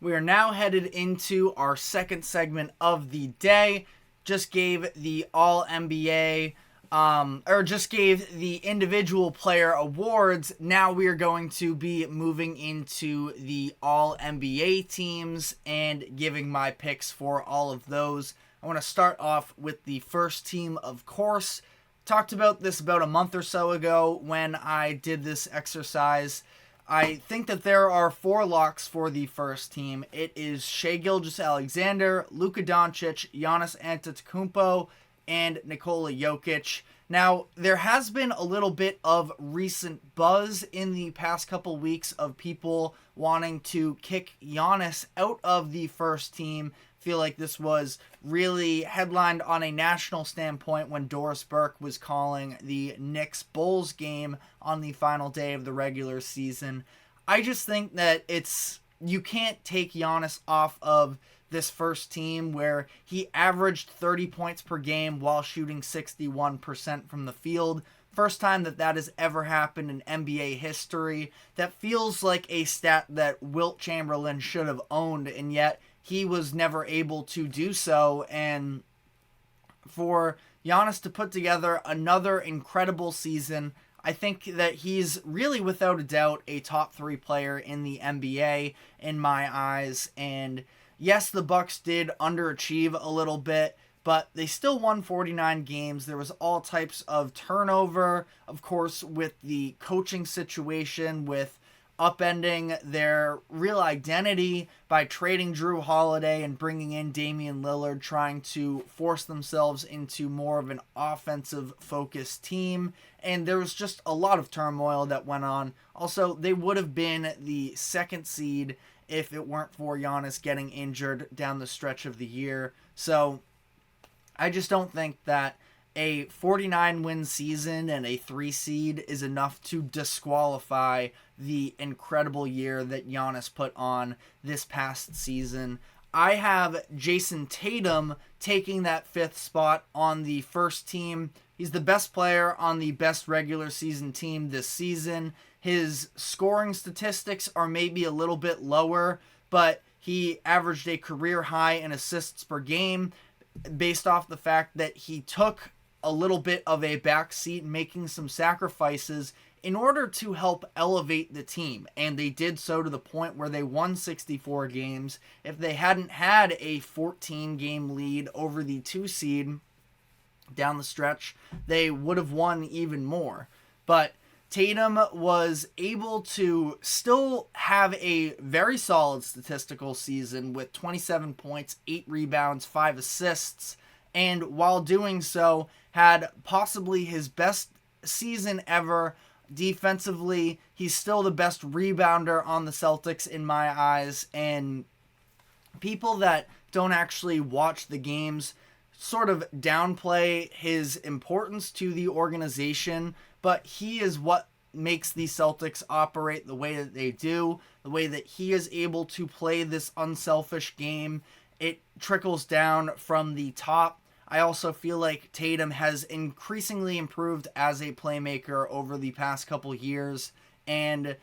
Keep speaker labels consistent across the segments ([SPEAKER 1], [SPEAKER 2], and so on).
[SPEAKER 1] We are now headed into our second segment of the day. Just gave the All-NBA, just gave the individual player awards. Now we are going to be moving into the All-NBA teams and giving my picks for all of those. I want to start off with the first team, of course. Talked about this about a month or so ago when I did this exercise. I think that there are 4 locks for the first team. It is Shai Gilgeous-Alexander, Luka Doncic, Giannis Antetokounmpo, and Nikola Jokic. Now, there has been a little bit of recent buzz in the past couple weeks of people wanting to kick Giannis out of the first team. Feel like this was really headlined on a national standpoint when Doris Burke was calling the Knicks-Bulls game on the final day of the regular season. I just think that you can't take Giannis off of this first team where he averaged 30 points per game while shooting 61% from the field. First time that has ever happened in NBA history. That feels like a stat that Wilt Chamberlain should have owned, and yet he was never able to do so. And for Giannis to put together another incredible season, I think that he's really without a doubt a top 3 player in the NBA in my eyes. And yes, the Bucks did underachieve a little bit, but they still won 49 games. There was all types of turnover, of course, with the coaching situation, with upending their real identity by trading Drew Holiday and bringing in Damian Lillard, trying to force themselves into more of an offensive-focused team. And there was just a lot of turmoil that went on. Also, they would have been the 2nd seed if it weren't for Giannis getting injured down the stretch of the year. So I just don't think that a 49-win season and a 3 seed is enough to disqualify the incredible year that Giannis put on this past season. I have Jason Tatum taking that 5th spot on the first team. He's the best player on the best regular season team this season. His scoring statistics are maybe a little bit lower, but he averaged a career high in assists per game based off the fact that he took a little bit of a backseat, making some sacrifices in order to help elevate the team. And they did so to the point where they won 64 games. If they hadn't had a 14-game lead over the 2 seed down the stretch, they would have won even more. But Tatum was able to still have a very solid statistical season with 27 points, 8 rebounds, 5 assists, and while doing so, had possibly his best season ever defensively. He's still the best rebounder on the Celtics in my eyes, and people that don't actually watch the games sort of downplay his importance to the organization, but he is what makes the Celtics operate the way that they do, the way that he is able to play this unselfish game. It trickles down from the top. I also feel like Tatum has increasingly improved as a playmaker over the past couple years, and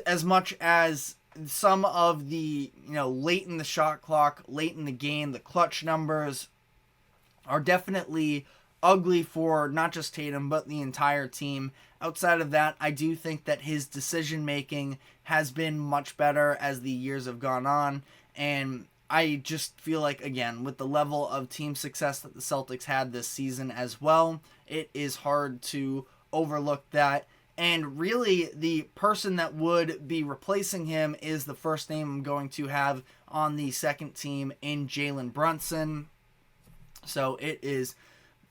[SPEAKER 1] as much as some of the, late in the shot clock, late in the game, the clutch numbers are definitely ugly for not just Tatum, but the entire team. Outside of that, I do think that his decision-making has been much better as the years have gone on, and I just feel like, again, with the level of team success that the Celtics had this season as well, it is hard to overlook that. And really, the person that would be replacing him is the first name I'm going to have on the second team in Jalen Brunson. So it is,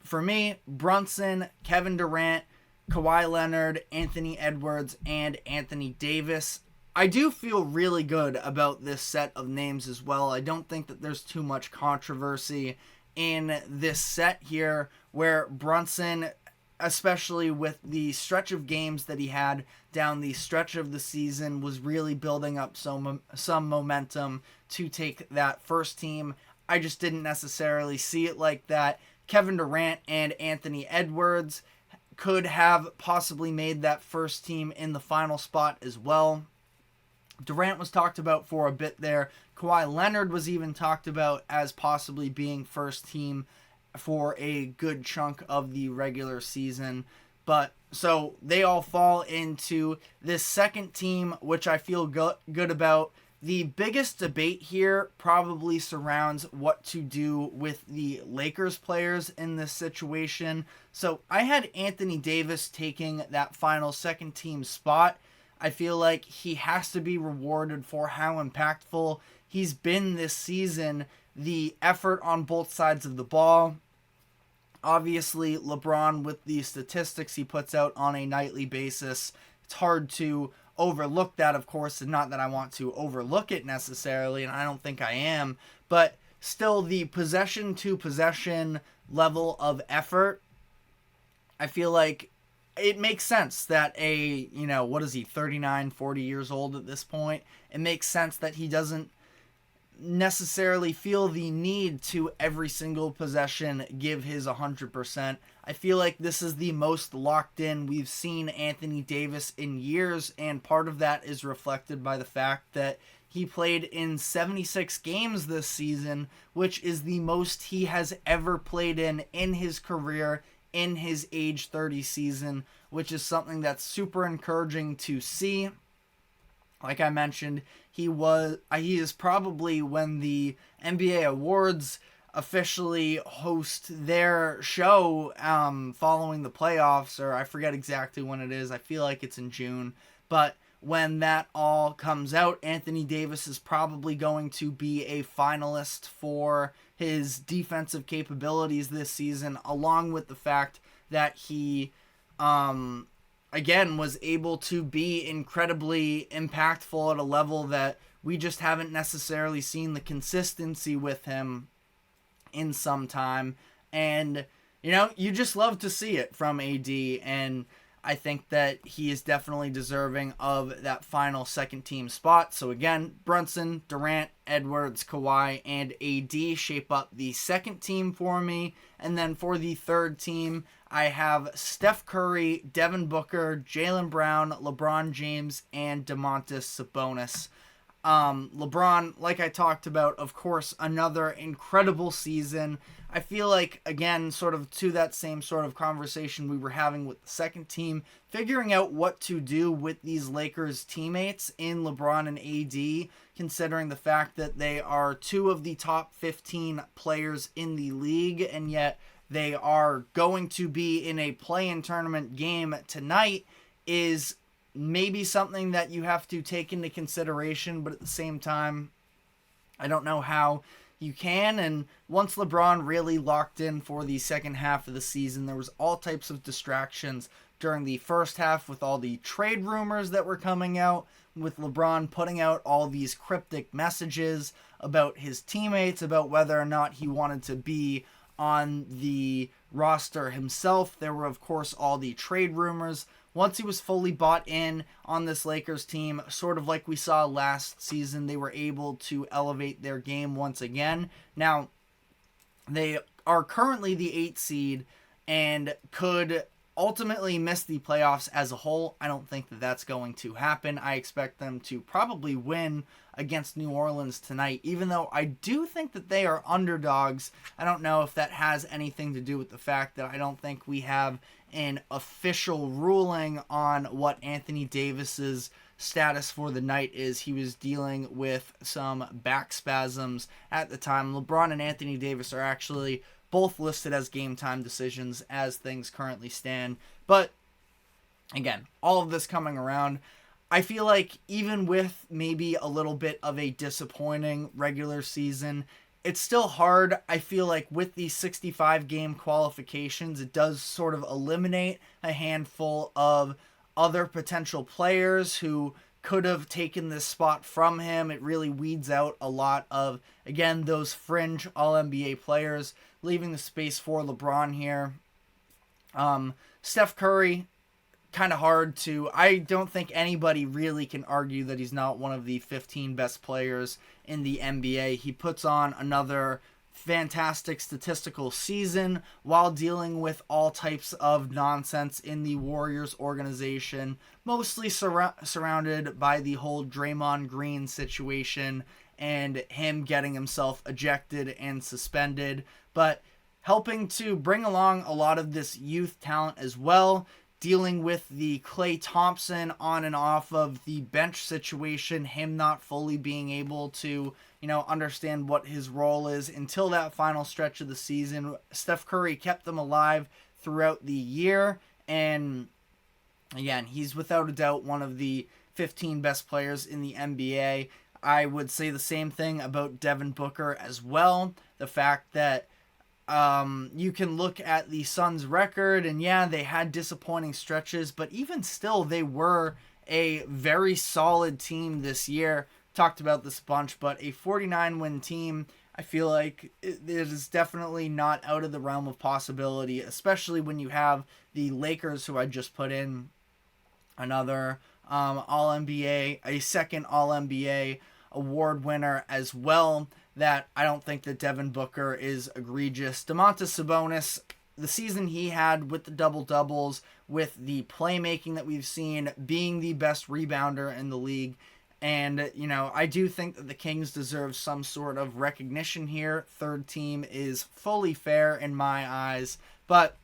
[SPEAKER 1] for me, Brunson, Kevin Durant, Kawhi Leonard, Anthony Edwards, and Anthony Davis. I do feel really good about this set of names as well. I don't think that there's too much controversy in this set here, where Brunson, especially with the stretch of games that he had down the stretch of the season, was really building up some momentum to take that first team. I just didn't necessarily see it like that. Kevin Durant and Anthony Edwards could have possibly made that first team in the final spot as well. Durant was talked about for a bit there. Kawhi Leonard was even talked about as possibly being first team for a good chunk of the regular season. But so they all fall into this second team, which I feel good about. The biggest debate here probably surrounds what to do with the Lakers players in this situation. So I had Anthony Davis taking that final second team spot. I feel like he has to be rewarded for how impactful he's been this season, the effort on both sides of the ball. Obviously, LeBron, with the statistics he puts out on a nightly basis, it's hard to overlook that, of course, and not that I want to overlook it necessarily, and I don't think I am, but still the possession to possession level of effort, I feel like it makes sense that what is he, 39, 40 years old at this point? It makes sense that he doesn't necessarily feel the need to every single possession give his 100%. I feel like this is the most locked in we've seen Anthony Davis in years, and part of that is reflected by the fact that he played in 76 games this season, which is the most he has ever played in his career in his age 30 season, which is something that's super encouraging to see. Like I mentioned, he is probably, when the NBA awards officially host their show following the playoffs, or I forget exactly when it is. I feel like it's in June. But when that all comes out, Anthony Davis is probably going to be a finalist for his defensive capabilities this season, along with the fact that he again was able to be incredibly impactful at a level that we just haven't necessarily seen the consistency with him in some time. And you just love to see it from AD, and I think that he is definitely deserving of that final second team spot. So again, Brunson, Durant, Edwards, Kawhi, and AD shape up the second team for me. And then for the third team, I have Steph Curry, Devin Booker, Jaylen Brown, LeBron James, and Domantas Sabonis. LeBron, like I talked about, of course, another incredible season. I feel like, again, sort of to that same sort of conversation we were having with the second team, figuring out what to do with these Lakers teammates in LeBron and AD, considering the fact that they are two of the top 15 players in the league, and yet they are going to be in a play-in tournament game tonight, is maybe something that you have to take into consideration, but at the same time, I don't know how you can. And once LeBron really locked in for the second half of the season, there was all types of distractions during the first half with all the trade rumors that were coming out, with LeBron putting out all these cryptic messages about his teammates, about whether or not he wanted to be on the roster himself. There were, of course, all the trade rumors. Once he was fully bought in on this Lakers team, sort of like we saw last season, they were able to elevate their game once again. Now, they are currently the 8th seed and could ultimately miss the playoffs as a whole. I don't think that that's going to happen. I expect them to probably win against New Orleans tonight, even though I do think that they are underdogs. I don't know if that has anything to do with the fact that I don't think we have an official ruling on what Anthony Davis's status for the night is. He was dealing with some back spasms at the time. LeBron and Anthony Davis are actually both listed as game time decisions as things currently stand. But again, all of this coming around, I feel like even with maybe a little bit of a disappointing regular season, it's still hard. I feel like with these 65 game qualifications, it does sort of eliminate a handful of other potential players who could have taken this spot from him. It really weeds out a lot of, again, those fringe All-NBA players, leaving the space for LeBron here. Steph Curry, kind of hard to... I don't think anybody really can argue that he's not one of the 15 best players in the NBA. He puts on another fantastic statistical season while dealing with all types of nonsense in the Warriors organization, mostly surrounded by the whole Draymond Green situation and him getting himself ejected and suspended, but helping to bring along a lot of this youth talent as well, dealing with the Klay Thompson on and off of the bench situation, him not fully being able to, understand what his role is until that final stretch of the season. Steph Curry kept them alive throughout the year, and again, he's without a doubt one of the 15 best players in the NBA. I would say the same thing about Devin Booker as well. The fact that you can look at the Suns' record, and yeah, they had disappointing stretches, but even still, they were a very solid team this year. Talked about this a bunch, but a 49-win team, I feel like it is definitely not out of the realm of possibility, especially when you have the Lakers, who I just put in another All-NBA, a second All-NBA award winner as well, that I don't think that Devin Booker is egregious. Domantas Sabonis, the season he had with the double-doubles, with the playmaking that we've seen, being the best rebounder in the league, and, I do think that the Kings deserve some sort of recognition here. Third team is fully fair in my eyes, but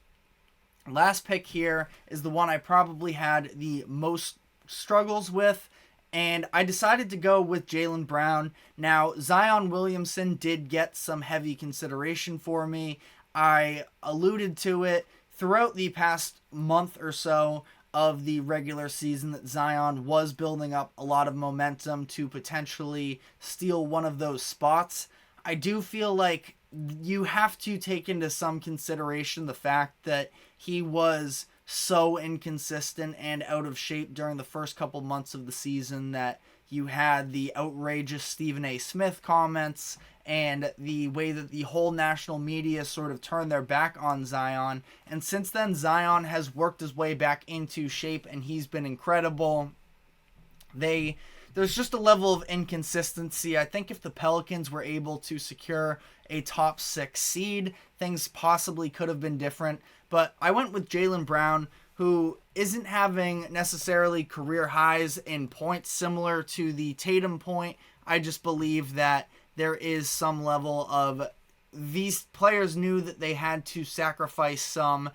[SPEAKER 1] last pick here is the one I probably had the most struggles with, and I decided to go with Jaylen Brown. Now, Zion Williamson did get some heavy consideration for me. I alluded to it throughout the past month or so of the regular season that Zion was building up a lot of momentum to potentially steal one of those spots. I do feel like you have to take into some consideration the fact that he was so inconsistent and out of shape during the first couple months of the season, that you had the outrageous Stephen A. Smith comments and the way that the whole national media sort of turned their back on Zion. And since then, Zion has worked his way back into shape, and he's been incredible. There's just a level of inconsistency. I think if the Pelicans were able to secure a top 6 seed, things possibly could have been different. But I went with Jaylen Brown, who isn't having necessarily career highs in points similar to the Tatum point. I just believe that there is some level of, these players knew that they had to sacrifice some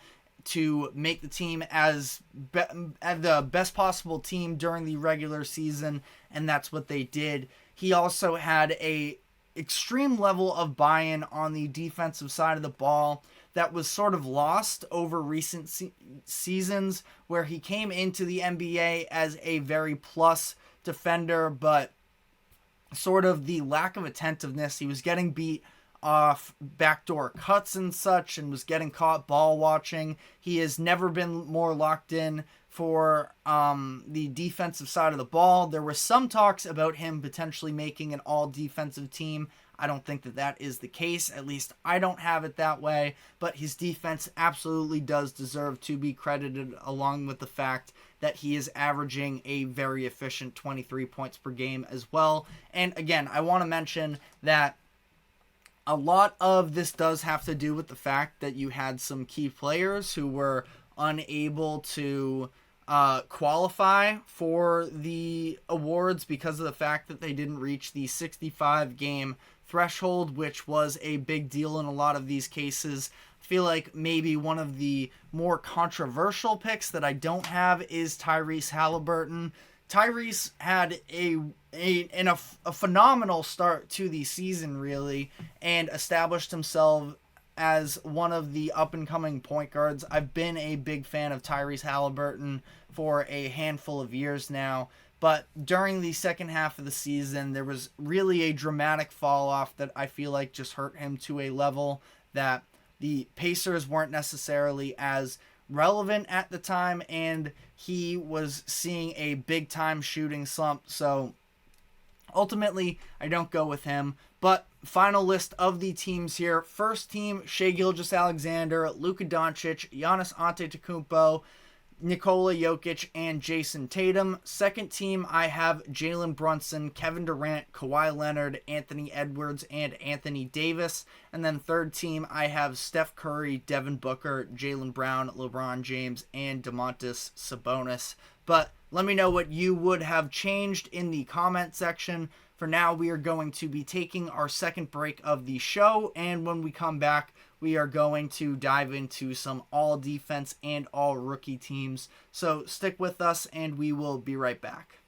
[SPEAKER 1] to make the team as the best possible team during the regular season, and that's what they did. He also had a extreme level of buy-in on the defensive side of the ball that was sort of lost over recent seasons, where he came into the NBA as a very plus defender, but sort of the lack of attentiveness. He was getting beat off backdoor cuts and such, and was getting caught ball watching. He has never been more locked in for the defensive side of the ball. There were some talks about him potentially making an all-defensive team. I don't think that that is the case. At least I don't have it that way. But his defense absolutely does deserve to be credited, along with the fact that he is averaging a very efficient 23 points per game as well. And again, I want to mention that a lot of this does have to do with the fact that you had some key players who were unable to qualify for the awards because of the fact that they didn't reach the 65-game threshold, which was a big deal in a lot of these cases. I feel like maybe one of the more controversial picks that I don't have is Tyrese Halliburton. Tyrese had a phenomenal start to the season, really, and established himself as one of the up-and-coming point guards. I've been a big fan of Tyrese Halliburton for a handful of years now, but during the second half of the season, there was really a dramatic fall-off that I feel like just hurt him to a level that the Pacers weren't necessarily as relevant at the time, and he was seeing a big-time shooting slump, so ultimately, I don't go with him. But final list of the teams here. First team, Shai Gilgeous-Alexander, Luka Doncic, Giannis Antetokounmpo. Nikola Jokic and Jason Tatum. Second team, I have Jalen Brunson, Kevin Durant, Kawhi Leonard, Anthony Edwards, and Anthony Davis. And then third team, I have Steph Curry, Devin Booker, Jaylen Brown, LeBron James, and Domantas Sabonis. But let me know what you would have changed in the comment section. For now, we are going to be taking our second break of the show, and when we come back, we are going to dive into some all defense and all rookie teams. So stick with us, and we will be right back.